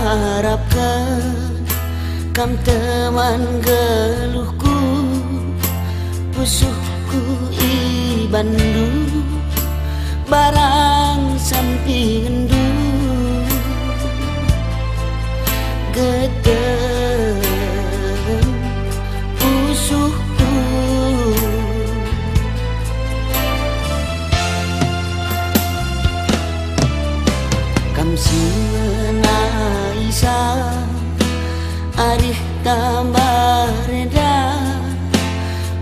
harapkan kam teman geluhku, pusuhku i bandu barang sampingendu gedeng pusuhku. Kam sina isa arih tambah reda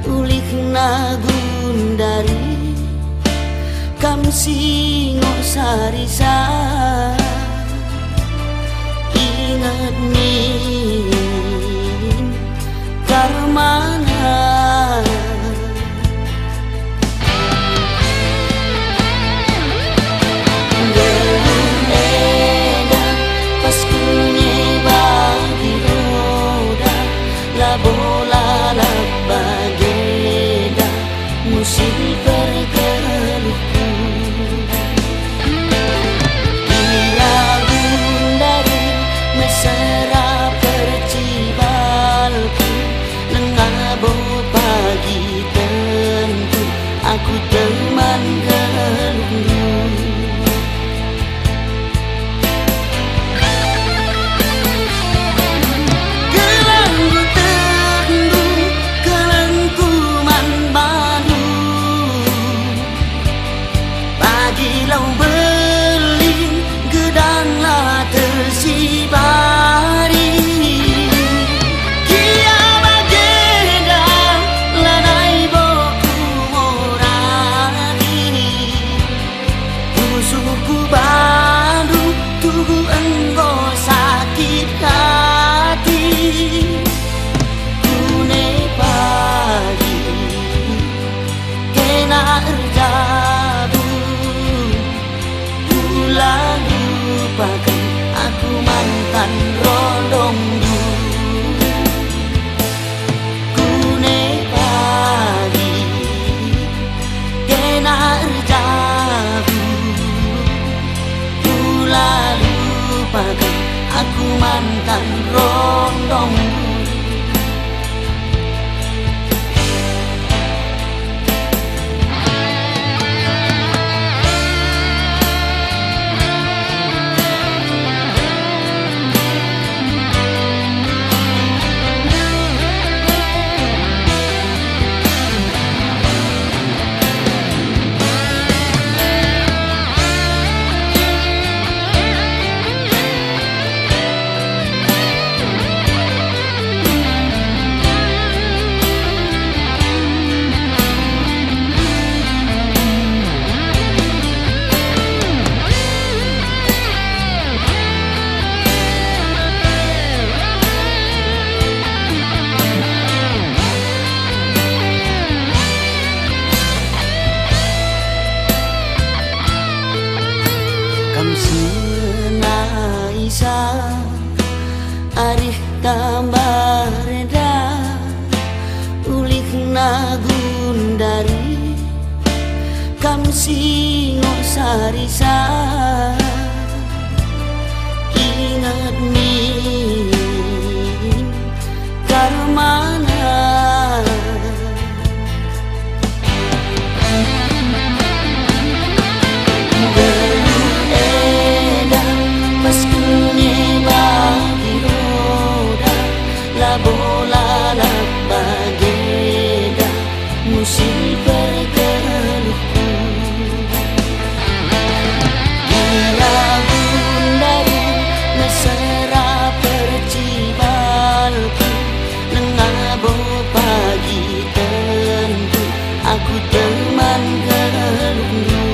ulih nagundari kam singo sarisa ingat min karmana bola la bageda musim pergeluhku iragun dari mesra percibalku lengabo pagi tentu aku teman geluhmu. Lau beling gedanglah tersibari kia bageda lanai boku moradi musuhku bandu tugu enggo sakit hati kune pagi kena erjabu lupakan aku mantan rodongmu kune pagi kena erjabu pula lupakan aku mantan rodongmu. Kam sina isa arih tambah reda ulih nagundari kam singo sarisa ingat min karmana bola la bageda musim pergeluhku iragun dari mesra percibalku lengabo pagi tentu aku teman geluhmu.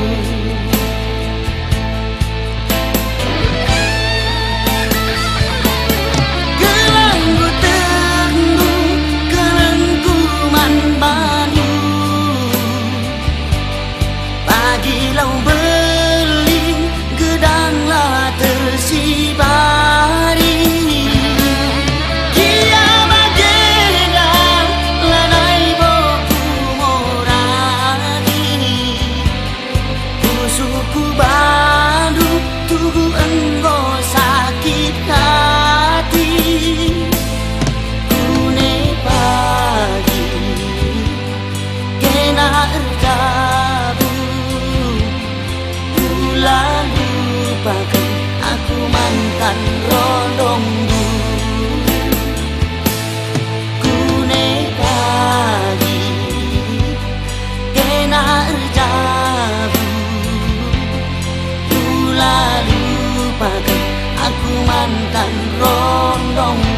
Lau beling gedanglah tersibari kia bageda lanai boku moradi rondong